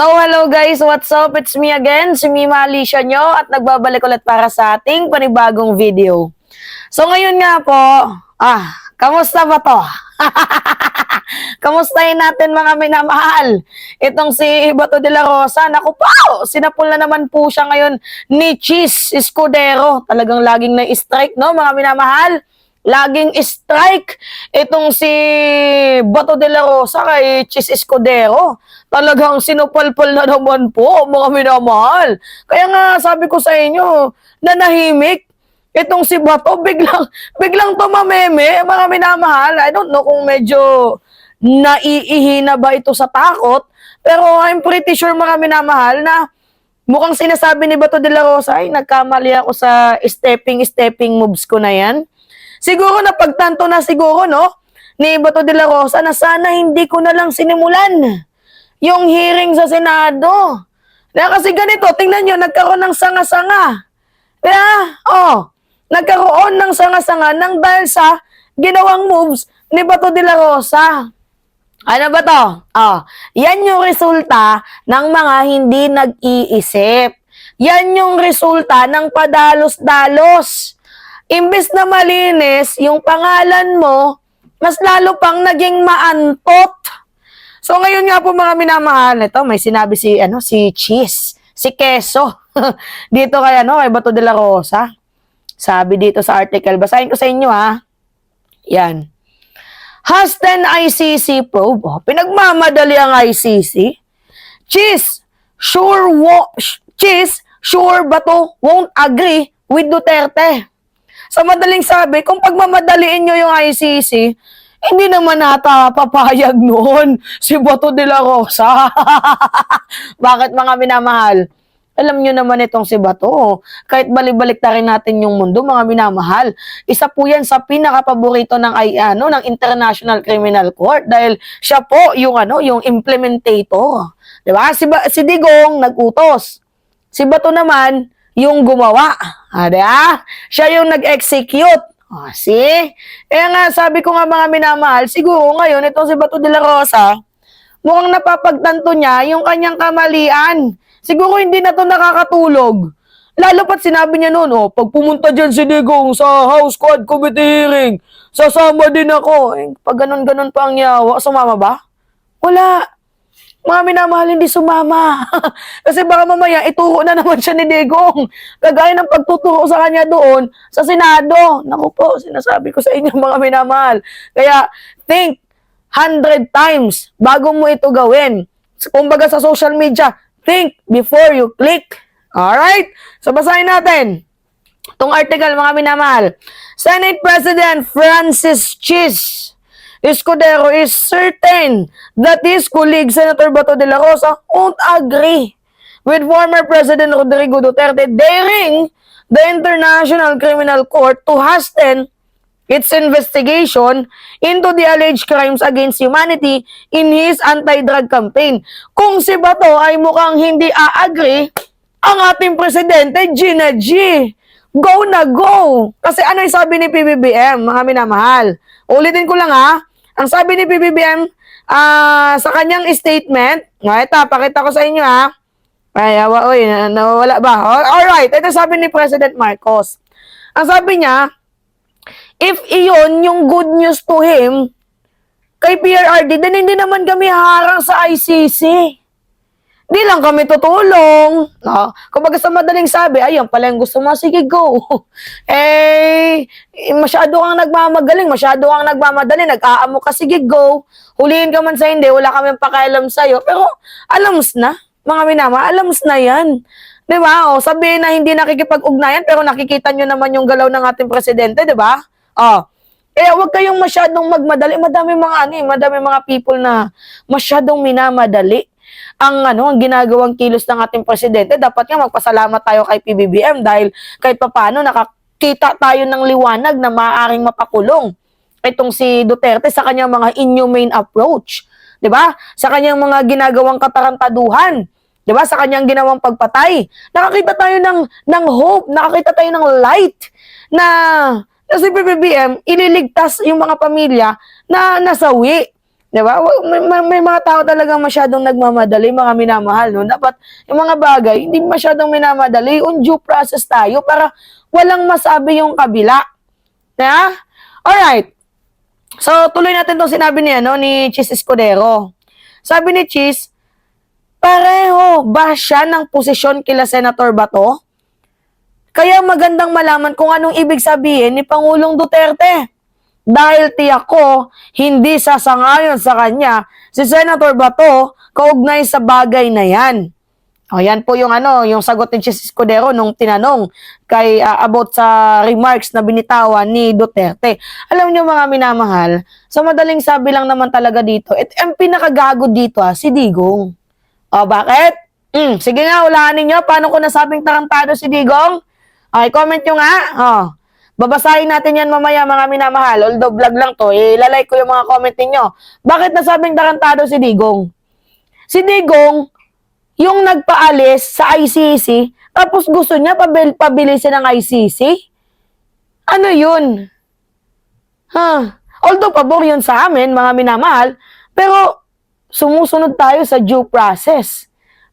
So, hello guys, what's up? It's me again, si Mima Alicia nyo at nagbabalik ulit para sa ating panibagong video. So, ngayon nga po, kamusta ba to? Kamustahin natin mga minamahal? Itong si Bato de la Rosa, naku po, sinapul na naman po siya ngayon ni Chis Escudero. Talagang laging na-strike, no mga minamahal? Laging strike itong si Bato de la Rosa kay Chis Escudero. Talagang sinupalpal na naman po, mga minamahal. Kaya nga sabi ko sa inyo, nanahimik itong si Bato, biglang tumameme, mga minamahal. I don't know kung medyo naiihina ba ito sa takot, pero I'm pretty sure, mga minamahal, na mukhang sinasabi ni Bato de la Rosa, ay nagkamali ako sa stepping moves ko na yan. Siguro napagtanto na siguro, no, ni Bato de la Rosa na sana hindi ko na lang sinimulan yung hearing sa Senado. Kaya kasi ganito, tingnan nyo, nagkaroon ng sanga-sanga. Kaya, nagkaroon ng sanga-sanga nang dahil sa ginawang moves ni Bato de la Rosa. Ano ba to? Yan yung resulta ng mga hindi nag-iisip. Yan yung resulta ng padalos-dalos. Imbes na malinis yung pangalan mo, mas lalo pang naging maantot. So ngayon nga po, mga minamahal, ito may sinabi si Chis, si Queso dito kay kay Bato de la Rosa. Sabi dito sa article, basahin ko sa inyo Yan. Has 10 ICC probe. Pinagmamadali ang ICC. Chis, sure Bato won't agree with Duterte. Sa madaling sabi, kung pagmamadaliin nyo yung ICC, hindi naman nata papayag noon si Bato de la Rosa. Bakit, mga minamahal? Alam nyo naman itong si Bato. Kahit balibalik na rin natin yung mundo, mga minamahal, isa po yan sa pinaka-paborito ng ng International Criminal Court dahil siya po yung implementator. Diba? Si Digong nag-utos. Si Bato naman yung gumawa. Diba? Siya yung nag-execute. See? Kaya nga, sabi ko nga, mga minamahal, siguro ngayon, itong si Bato de la Rosa, mukhang napapagtanto niya yung kanyang kamalian. Siguro hindi na to nakakatulog. Lalo pat sinabi niya noon, pag pumunta dyan si Digong sa House Quad Committee hearing, sasama din ako. Pag ganun-ganun pa ang yawa, sumama ba? Wala. Mga minamahal, hindi sumama. Kasi baka mamaya, ituro na naman siya ni Digong. Kagaya ng pagtuturo sa kanya doon sa Senado. Naku po, sinasabi ko sa inyo, mga minamahal. Kaya, think 100 times bago mo ito gawin. Kumbaga sa social media, think before you click. Alright? So, basahin natin itong article, mga minamahal. Senate President Francis Chis Escudero is certain that his colleague, Senator Bato de la Rosa, won't agree with former President Rodrigo Duterte daring the International Criminal Court to hasten its investigation into the alleged crimes against humanity in his anti-drug campaign. Kung si Bato ay mukhang hindi a-agree, ang ating presidente, Gina G, go na go! Kasi ano yung sabi ni PBBM, mga minamahal? Ulitin ko lang ang sabi ni PBBM sa kanyang statement, ito, pakita ko sa inyo nawawala ba? Alright, ito sabi ni President Marcos. Ang sabi niya, if iyon yung good news to him, kay PRRD, then hindi naman kami harang sa ICC. Di lang kami tutulong. Kumbaga sa madaling sabi, ayun pala yung gusto mo, sige go. Masyado kang nagmamadali, nag-aamo ka, sige go. Huliin ka man sa hindi, wala kami pakialam sa'yo. Pero alams na, mga minama, alams na yan. Di ba? Sabihin na hindi nakikipag-ugnayan, pero nakikita nyo naman yung galaw ng ating presidente, di ba? Kaya huwag kayong masyadong magmadali. Madami mga people na masyadong minamadali ang ginagawang kilos ng ating presidente. Dapat nga magpasalamat tayo kay PBBM dahil kahit papaano nakakita tayo ng liwanag na maaaring mapakulong itong si Duterte sa kanyang mga inhumane approach. 'Di ba? Sa kanyang mga ginagawang katarantaduhan, 'di ba? Sa kanyang ginawang pagpatay. Nakakita tayo ng hope, nakakita tayo ng light na si PBBM ililigtas yung mga pamilya na nasawi Di ba? May mga tao talaga masyadong nagmamadali, mga minamahal, no? Dapat yung mga bagay, hindi masyadong minamadali. On due process tayo para walang masabi yung kabila. Na? Alright. So, tuloy natin itong sinabi niya, no, ni Chis Escudero. Sabi ni Chis, pareho ba siya ng posisyon kila Senator Bato? Kaya magandang malaman kung anong ibig sabihin ni Pangulong Duterte. Dahil tiyak ko, hindi sasangayon sa kanya si Senator Bato kaugnay sa bagay na yan. O yan po yung yung sagot ni Chis Escudero nung tinanong kay about sa remarks na binitawan ni Duterte. Alam niyo mga minamahal, sa madaling sabi lang naman talaga dito, ang pinakagago dito si Digong. O bakit? Sige nga, ulahanin niyo, paano ko nasabing tarantado si Digong? Okay, comment nyo nga. Babasahin natin yan mamaya mga minamahal. Although vlog lang to, ilalike ko yung mga comment ninyo. Bakit nasabing tarantado si Digong? Si Digong, yung nagpaalis sa ICC, tapos gusto niya pabilisin ng ICC? Ano yun? Although pabor yun sa amin, mga minamahal, pero sumusunod tayo sa due process.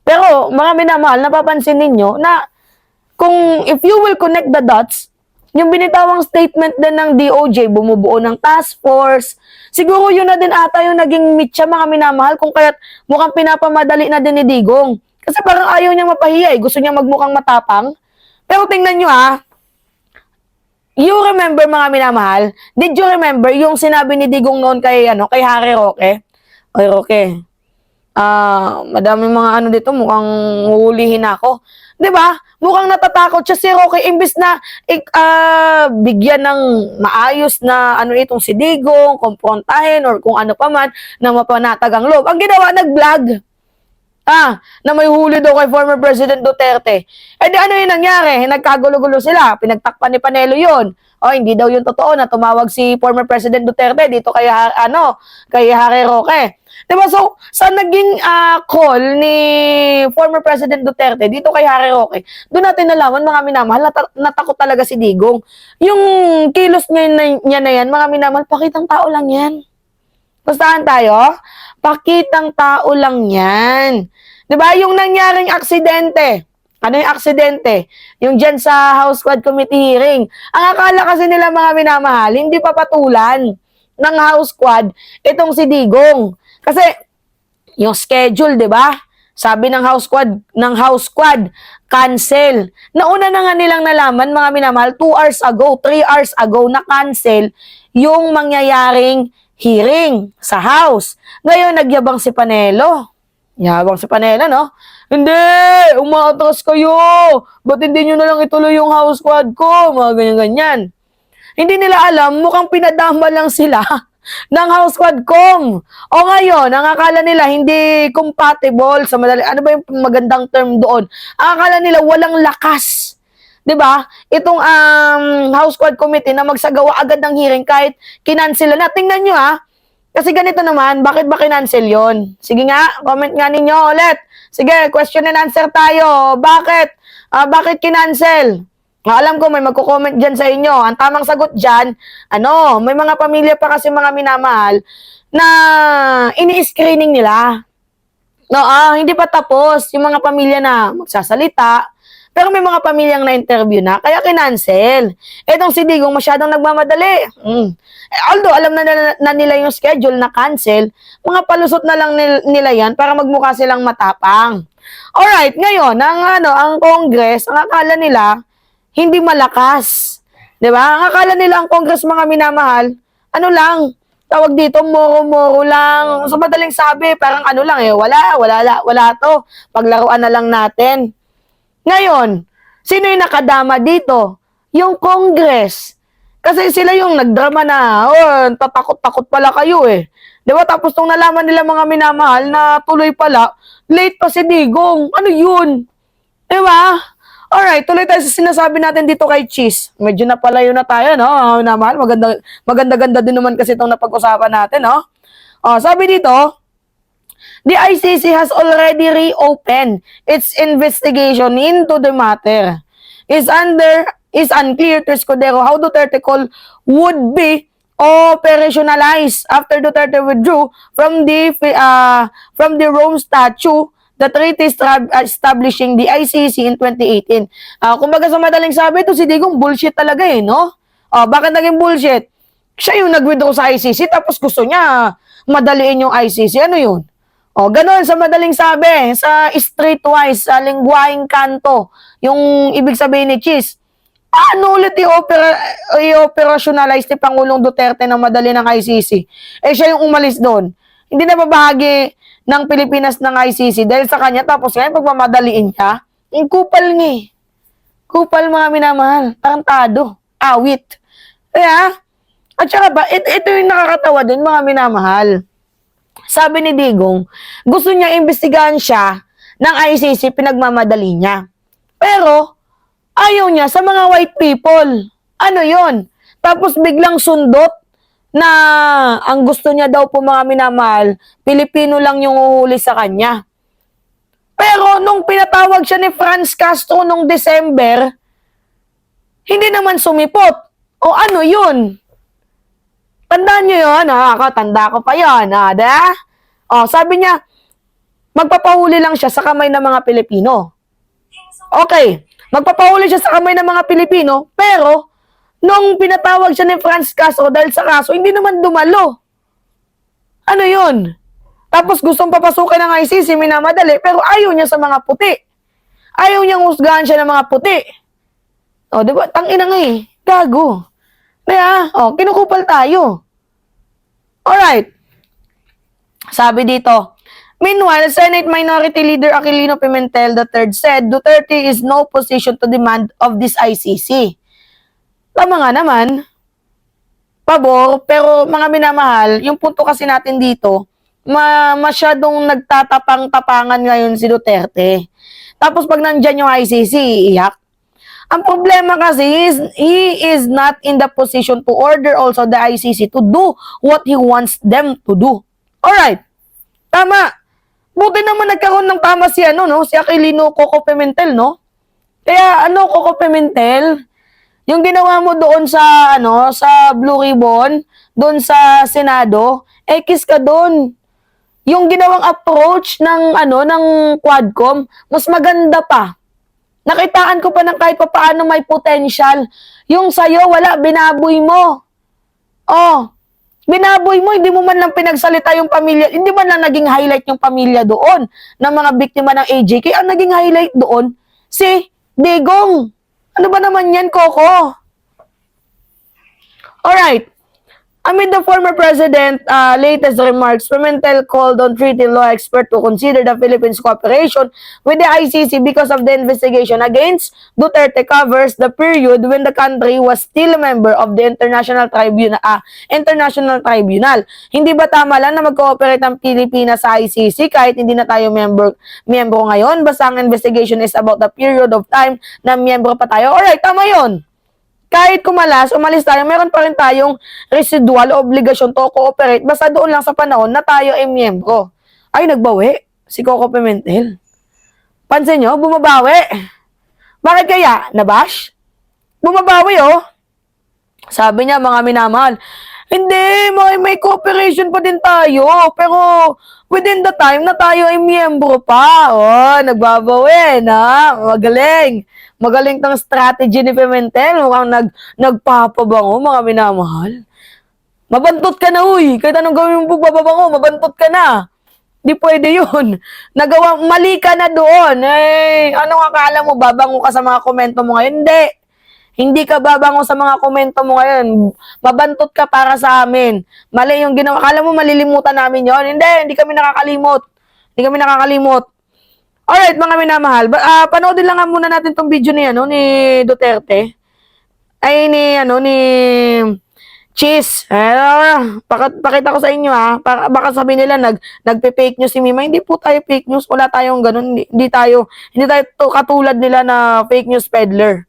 Pero mga minamahal, napapansin ninyo na kung if you will connect the dots, yung binitawang statement din ng DOJ, bumubuo ng task force, siguro yun na din ata yung naging mitya mga minamahal kung kaya't mukhang pinapamadali na din ni Digong. Kasi parang ayaw niya mapahiya gusto niya magmukhang matapang. Pero tingnan nyo you remember mga minamahal, did you remember yung sinabi ni Digong noon kay, kay Harry Roque? Oy Roque, madaming mga dito, mukhang huhulihin ako. 'Di ba? Mukhang natatakot siya si Roque imbes na bigyan ng maayos na itong si Digong, komprontahin or kung ano pa man na mapanatag ang loob. Ang ginawa, nag-vlog. Na may huli daw kay former President Duterte. Eh di ano yung nangyari? Nagkagulo-gulo sila. Pinagtakpan ni Panelo yun. Hindi daw yung totoo na tumawag si former President Duterte dito kay Harry Roque. Diba? So, sa naging call ni former President Duterte dito kay Harry Roque, doon natin nalaman, mga minamahal, natakot talaga si Digong. Yung kilos niya na yan, mga minamahal, pakitang tao lang yan. Gustahan tayo? Pakitang tao lang yan. Diba? Yung nangyaring aksidente. Ano yung aksidente? Yung dyan sa House Quad Committee hearing. Ang akala kasi nila mga minamahal, hindi papatulan ng House Quad itong si Digong. Kasi yung schedule, 'di ba? Sabi ng House Quad, cancel. Nauna na nga nilang nalaman mga minamahal 2 hours ago, 3 hours ago na cancel yung mangyayaring hearing sa House. Ngayon nagyabang si Panelo. Yabang si Panelo, no? Hindi! Umatras kayo! Ba't hindi nyo na lang ituloy yung House Quad ko? Mga ganyan-ganyan. Hindi nila alam, mukhang pinadama lang sila ng House Quad Com. O ngayon, ang akala nila hindi compatible sa madali. Ano ba yung magandang term doon? Ang akala nila walang lakas. 'Di ba? Itong House Quad Committee na magsagawa agad ng hearing kahit kinansel na. Tingnan nyo kasi ganito naman, bakit ba kinansel yon? Sige nga, comment nga ninyo ulit. Sige, question and answer tayo. Bakit? Bakit kinansel? Alam ko may magko-comment dyan sa inyo. Ang tamang sagot dyan, may mga pamilya pa kasi mga minamahal na ini-screening nila. No, hindi pa tapos yung mga pamilya na magsasalita. Pero may mga pamilyang na-interview na, kaya kinancel. Etong si Digong masyadong nagmamadali. Although alam na nila yung schedule na cancel, mga palusot na lang nila yan para magmukha silang matapang. Alright, ngayon, ang Congress, ang akala nila, hindi malakas. 'Di ba? Ang akala nila ang Congress mga minamahal, tawag dito, moro-moro lang. So madaling sabi, parang wala to. Paglaruan na lang natin. Ngayon, sino yung nakadama dito? Yung Congress. Kasi sila yung nagdrama na, tatakot-takot pala kayo eh. 'Di ba? Tapos nung nalaman nila mga minamahal na tuloy pala, late pa si Digong. Ano yun? 'Di ba? Alright, tuloy tayo sa sinasabi natin dito kay Chis. Medyo napalayo na tayo, no? Minamahal, maganda-ganda din naman kasi itong napag-usapan natin, no? Sabi dito, the ICC has already reopened its investigation into the matter. Is unclear to Escudero how Duterte call would be operationalized after Duterte withdrew from the Rome Statute, the treaty establishing the ICC in 2018. Kumbaga sa madaling sabi, ito si Digong bullshit talaga eh, no? Bakit naging bullshit? Siya yung nag-withdraw sa ICC tapos gusto niya madaliin yung ICC. Ano yun? Ganun sa madaling sabi, sa streetwise, sa lingwaheng kanto, yung ibig sabihin ni Cheese. Paano ulit i-operationalize ni Pangulong Duterte na madali ng ICC? Siya yung umalis doon. Hindi na babahagi ng Pilipinas ng ICC dahil sa kanya, tapos ngayon pagmamadaliin niya, yung kupal nga. Kupal mga minamahal, tarantado, awit. Kaya, at saka ba, ito yung nakakatawa din mga minamahal. Sabi ni Digong, gusto niya imbestigahan siya ng ICC, pinagmamadali niya. Pero, ayaw niya sa mga white people. Ano yon? Tapos biglang sundot na ang gusto niya daw po mga minamahal, Pilipino lang yung uhuli sa kanya. Pero nung pinatawag siya ni Franz Castro nung December, hindi naman sumipot. O ano yun? Tandaan nyo yun, tanda ko pa yun, sabi niya, magpapahuli lang siya sa kamay ng mga Pilipino. Okay, magpapahuli siya sa kamay ng mga Pilipino, pero, nung pinatawag siya ni Franz Castro dahil sa kaso, hindi naman dumalo. Ano yun? Tapos gustong papasukin ng ICC, minamadali, pero ayaw niya sa mga puti. Ayaw niyang husgahan siya ng mga puti. Diba? Tangina nga eh. Gago. Kaya, kinukupal tayo. Alright. Sabi dito, meanwhile, Senate Minority Leader Aquilino Pimentel III said Duterte is no position to demand of this ICC. Tama nga naman. Pabor, pero mga minamahal, yung punto kasi natin dito, masyadong nagtatapang-tapangan ngayon si Duterte. Tapos pag nandyan yung ICC, iiyak. Ang problema kasi he is not in the position to order also the ICC to do what he wants them to do. Alright. Tama. Buti naman nagkaroon ng tama si si Aquilino Coco Pimentel, no? Kaya Coco Pimentel, yung ginawa mo doon sa sa Blue Ribbon, doon sa Senado, kiss ka doon. Yung ginawang approach ng ng Quadcom, mas maganda pa. Nakitaan ko pa ng kahit paano may potential. Yung sayo, wala, binaboy mo. Binaboy mo, hindi mo man lang pinagsalita yung pamilya, hindi man lang naging highlight yung pamilya doon ng mga biktima ng AJK. Ang naging highlight doon, si Digong. Ano ba naman yan, Coco? Alright. Amid the former president latest remarks, Pimentel called on treaty law expert to consider the Philippines' cooperation with the ICC because of the investigation against Duterte covers the period when the country was still a member of the International Tribunal. Hindi ba tama lang na mag-cooperate ang Pilipinas sa ICC kahit hindi na tayo miyembro ngayon? Basta ang investigation is about the period of time na miyembro pa tayo. Alright, tama yun. Kahit umalis tayo, meron pa rin tayong residual obligasyon to cooperate basta doon lang sa panahon na tayo ay miyembro. Ay, nagbawi si Coco Pimentel. Pansin nyo, bumabawi. Bakit kaya? Nabash? Bumabawi, Sabi niya, mga minamahal, hindi, may cooperation pa din tayo. Pero within the time na tayo ay miyembro pa. Nagbabawi, Magaling. Magaling tang strategy ni Pimentel. Mukhang nagpapabango, mga minamahal. Mabantot ka na, uy. Kahit anong gawin mo pagpapabango, mabantot ka na. Di pwede yun. Mali ka na doon. Anong akala mo, babango ka sa mga komento mo ngayon? Hindi. Hindi ka babango sa mga komento mo ngayon. Mabantot ka para sa amin. Mali yung ginawa. Akala mo malilimutan namin yon? Hindi kami nakakalimot. Hindi kami nakakalimot. Alright, mga minamahal. Panoodin lang muna natin tong video ni Duterte. Ay, ni Cheese. Pakita ko sa inyo, baka sabihin nila nagpe-fake news si Mima. Hindi po tayo fake news. Wala tayong ganun. Hindi tayo katulad nila na fake news peddler.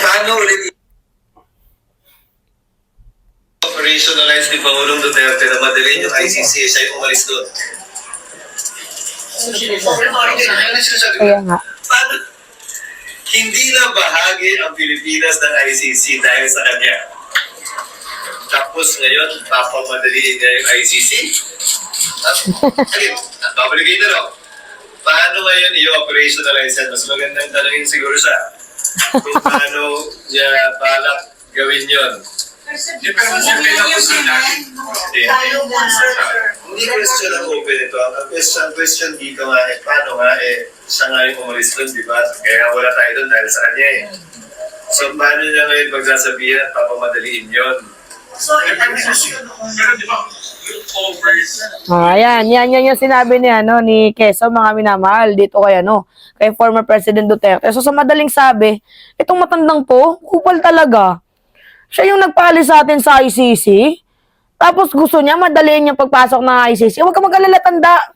Paano ulit operationalize ni Pangulong Duterte na madalhin yung ICC siya yung umalis doon? Kaya nga. Paano? Hindi na bahagi ang Pilipinas ng ICC dahil sa kanya. Tapos ngayon, papamadaliin niya yung ICC. Again, babalik na lang. Paano ngayon i-operationalize yan? Mas magandang tanongin siguro siya. Kung paano niya balak gawin yun. Di ba kasi pinag-usin natin? Hindi question ang open ito. Ang question dito nga paano nga siya nga yung umalis doon, di ba? Kaya wala tayo doon dahil sa kanya So, paano niya ngayon pagsasabihin at papamadaliin yun? So, pero di ba, overs. Yan yung sinabi ni, ni Quezon, mga minamahal, dito kay, kay former President Duterte. So, sa madaling sabi, itong matandang to, kupal talaga. Siya yung nagpali sa atin sa ICC, tapos gusto niya, madaliin yung pagpasok ng ICC. Huwag ka mag-alala, tanda.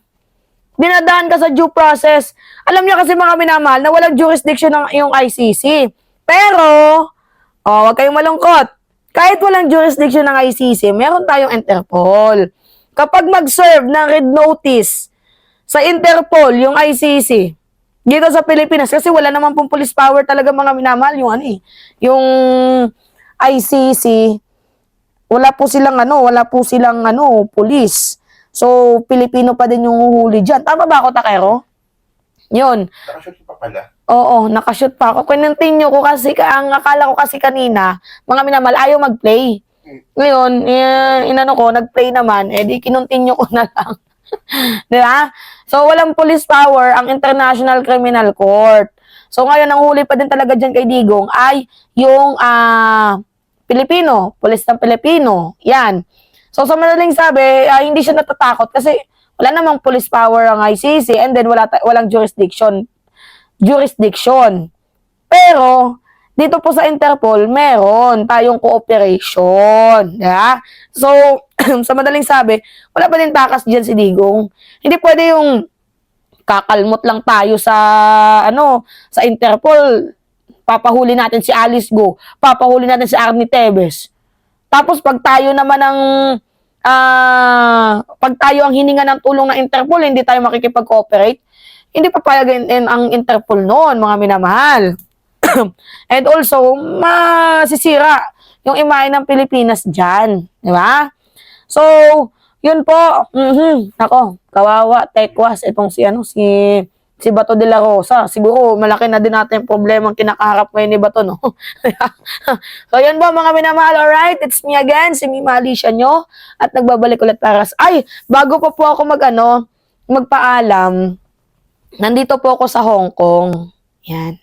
Dinadaan ka sa due process. Alam niya kasi mga minamahal na walang jurisdiction ng yung ICC. Pero, huwag kayong malungkot. Kahit walang jurisdiction ng ICC, meron tayong Interpol. Kapag mag-serve ng red notice sa Interpol, yung ICC, dito sa Pilipinas, kasi wala naman pong police power talaga mga minamahal, yung ICC, wala po silang police. So, Pilipino pa din yung uhuli dyan. Tama ba ako, Takero? Yun. Nakashoot pa pala. Oo, nakashoot pa ako. Kinontinue ko kasi, ang akala ko kasi kanina, mga minamahal, ayaw mag-play. Ngayon, nag-play naman, di kinontinue ko na lang. Di ba? So, walang police power ang International Criminal Court. So, ngayon, ang huli pa din talaga dyan kay Digong ay yung Pilipino, police ng Pilipino. Yan. So, sa madaling sabi, hindi siya natatakot kasi wala namang police power ang ICC and then walang jurisdiction. Pero, dito po sa Interpol, meron tayong cooperation. Yeah? So, sa madaling sabi, wala pa din takas dyan si Digong. Hindi pwede yung kakalmot lang tayo sa Interpol. Papahuli natin si Alice Go. Papahuli natin si Arnie Tevez. Tapos pag tayo naman pag tayo ang hininga ng tulong ng Interpol, hindi tayo makikipag-cooperate, hindi papayagin ang Interpol noon, mga minamahal. And also, masisira yung imahe ng Pilipinas dyan. Di ba? So, yun po. Ako, kawawa, tekwas, itong si Bato de la Rosa. Siguro, malaki na din natin yung problema ang kinakaharap ngayon ni Bato, no? So, yun po, mga minamahal. Alright, it's me again, si Mima Alicia nyo. At nagbabalik ulit para bago pa po ako magpaalam, nandito po ako sa Hong Kong. Yan.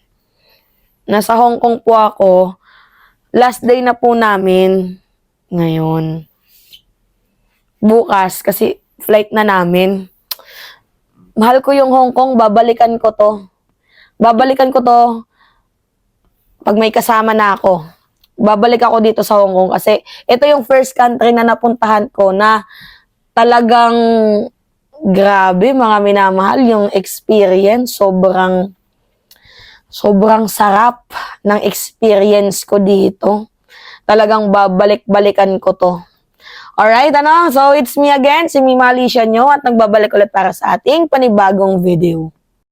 Nasa Hong Kong po ako. Last day na po namin ngayon. Bukas, kasi flight na namin. Mahal ko yung Hong Kong, babalikan ko to. Babalikan ko to pag may kasama na ako. Babalik ako dito sa Hong Kong kasi ito yung first country na napuntahan ko na talagang grabe, mga minamahal, yung experience. Sobrang sarap ng experience ko dito. Talagang babalik-balikan ko to. Alright, So it's me again, si Mima Alicia nyo, at nagbabalik ulit para sa ating panibagong video.